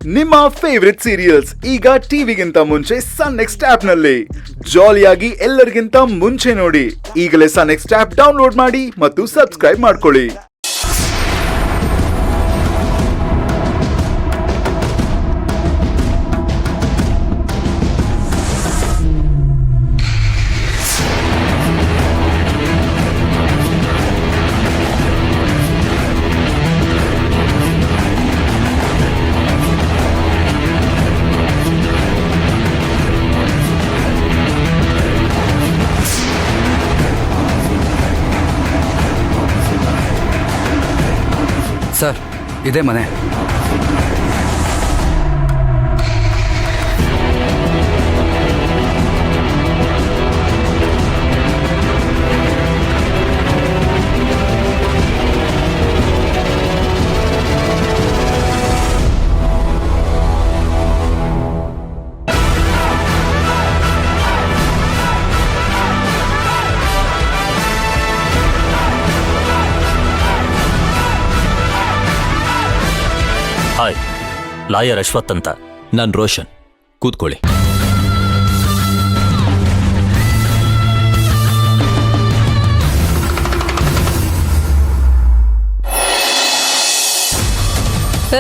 ನಿಮ್ಮ favourite serials ಈಗ ಟಿವಿಗಿಂತ ಮುಂಚೆ ಸನ್ ನೆಕ್ಸ್ಟ್ ಆಪ್ ನಲ್ಲಿ ಜಾಲಿಯಾಗಿ ಎಲ್ಲರಿಗಿಂತ ಮುಂಚೆ ನೋಡಿ. ಈಗಲೇ ಸನ್ ನೆಕ್ಸ್ಟ್ ಆಪ್ ಡೌನ್ಲೋಡ್ ಮಾಡಿ ಮತ್ತು ಸಬ್ಸ್ಕ್ರೈಬ್ ಮಾಡ್ಕೊಳ್ಳಿ. ಸರ್, ಇದೇ ಮನೆ. ಹಾಯ್, ಲಾಯರ್ ಅಶ್ವಥ್ ಅಂತ. ನಾನು ರೋಷನ್. ಕೂತ್ಕೊಳ್ಳಿ.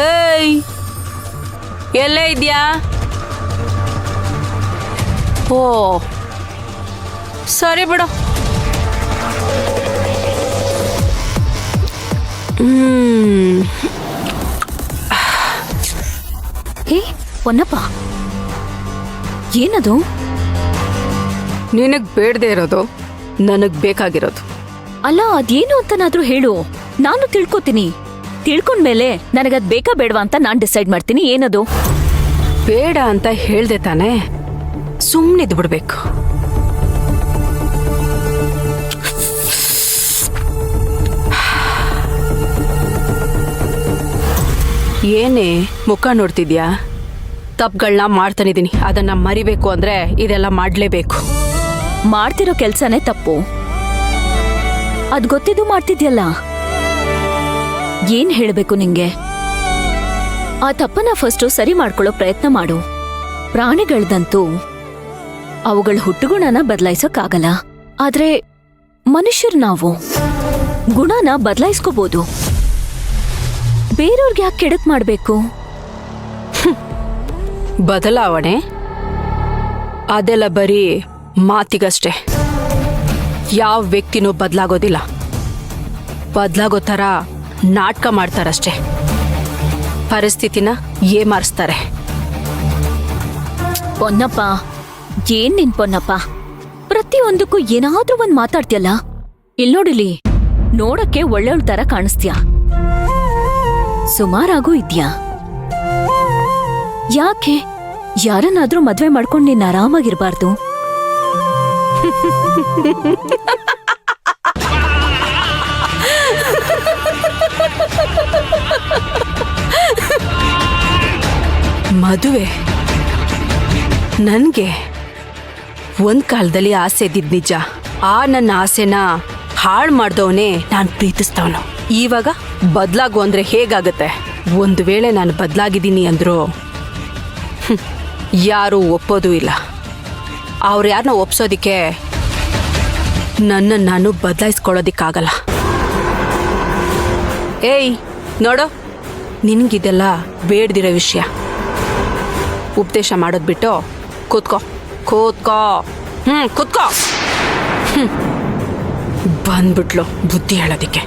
ಏಯ್, ಎಲ್ಲೇ ಇದ್ಯಾ? ಓ ಸರಿ ಬಿಡು. ಹೇ ಪೊನ್ನಪ್ಪ, ಏನದು? ನಿನಗ್ ಬೇಡದೆ ಇರೋದು ನನಗ್ ಬೇಕಾಗಿರೋದು. ಅಲ್ಲ, ಅದೇನು ಅಂತನಾದ್ರೂ ಹೇಳು, ನಾನು ತಿಳ್ಕೊತೀನಿ. ತಿಳ್ಕೊಂಡ್ಮೇಲೆ ನನಗದ್ ಬೇಕಾ ಬೇಡವಾ ಅಂತ ನಾನ್ ಡಿಸೈಡ್ ಮಾಡ್ತೀನಿ. ಏನದು? ಬೇಡ ಅಂತ ಹೇಳ್ದೆ ತಾನೆ, ಸುಮ್ಮನಿದ್ ಬಿಡ್ಬೇಕು. ಏನೇ ಮುಖ ನೋಡ್ತಿದ್ಯಾ? ತಪ್ಪುಗಳನ್ನ ಮಾಡ್ತಾನಿದ್ದೀನಿ, ಅದನ್ನ ಮರಿಬೇಕು ಅಂದ್ರೆ ಇದೆಲ್ಲ ಮಾಡ್ಲೇಬೇಕು. ಮಾಡ್ತಿರೋ ಕೆಲ್ಸನೇ ತಪ್ಪು, ಅದ್ ಗೊತ್ತಿದ್ದು ಮಾಡ್ತಿದ್ಯಲ್ಲ. ಏನ್ ಹೇಳ್ಬೇಕು ನಿಂಗೆ? ಆ ತಪ್ಪನ್ನ ಫಸ್ಟು ಸರಿ ಮಾಡ್ಕೊಳ್ಳೋ ಪ್ರಯತ್ನ ಮಾಡು. ಪ್ರಾಣಿಗಳ್ದಂತೂ ಅವುಗಳ ಹುಟ್ಟುಗುಣನ ಬದಲಾಯಿಸೋಕ್ಕಾಗಲ್ಲ, ಆದ್ರೆ ಮನುಷ್ಯರು ನಾವು ಗುಣನ ಬದಲಾಯಿಸ್ಕೋಬಹುದು. ಬೇರೆಯವ್ರಿಗೆ ಯಾಕೆ ಕೆಡಕ್ ಮಾಡ್ಬೇಕು? ಬದಲಾವಣೆ ಅದೆಲ್ಲ ಬರೀ ಮಾತಿಗಷ್ಟೇ. ಯಾವ ವ್ಯಕ್ತಿನೂ ಬದಲಾಗೋದಿಲ್ಲ, ಬದಲಾಗೋ ಥರ ನಾಟಕ ಮಾಡ್ತಾರಷ್ಟೇ. ಪರಿಸ್ಥಿತಿನ ಏಮಾರಿಸ್ತಾರೆ. ಪೊನ್ನಪ್ಪ, ಏನ್ ನಿನ್ ಪೊನ್ನಪ್ಪ, ಪ್ರತಿಯೊಂದಕ್ಕೂ ಏನಾದ್ರೂ ಒಂದ್ ಮಾತಾಡ್ತಿಯಲ್ಲ. ಇಲ್ನೋಡಿಲಿ, ನೋಡಕ್ಕೆ ಒಳ್ಳೆಯವಳ ತರ ಕಾಣಿಸ್ತೀಯ, ಸುಮಾರಾಗೂ ಇದ್ಯಾ. ಯಾಕೆ ಯಾರನ್ನಾದ್ರೂ ಮದ್ವೆ ಮಾಡ್ಕೊಂಡು ನೀನ್ ಆರಾಮಾಗಿರ್ಬಾರ್ದು? ಮದುವೆ ನನ್ಗೆ ಒಂದ್ ಕಾಲದಲ್ಲಿ ಆಸೆ ಇದ್ದಿದ್ ನಿಜ. ಆ ನನ್ನ ಆಸೆನ ಹಾಳು ಮಾಡ್ದವನೇ ನಾನು ಪ್ರೀತಿಸ್ತವನು. ಇವಾಗ ಬದ್ಲಾಗು ಅಂದ್ರೆ ಹೇಗಾಗತ್ತೆ? ಒಂದು ವೇಳೆ ನಾನು ಬದ್ಲಾಗಿದ್ದೀನಿ ಅಂದ್ರು ಯಾರೂ ಒಪ್ಪೋದು ಇಲ್ಲ. ಅವ್ರು ಯಾರನ್ನ ಒಪ್ಸೋದಿಕ್ಕೆ ನನ್ನನ್ನು ನಾನು ಬದಲಾಯಿಸ್ಕೊಳ್ಳೋದಿಕ್ಕಾಗಲ್ಲ. ಏಯ್ ನೋಡು, ನಿನ್ಗಿದೆಲ್ಲ ಬೇಡ್ದಿರೋ ವಿಷಯ. ಉಪದೇಶ ಮಾಡೋದು ಬಿಟ್ಟು ಕೂತ್ಕೋ ಕೂತ್ಕೋ. ಕೂತ್ಕೋ. ಬಂದ್ಬಿಟ್ಲು ಬುದ್ಧಿ ಹೇಳೋದಿಕ್ಕೆ.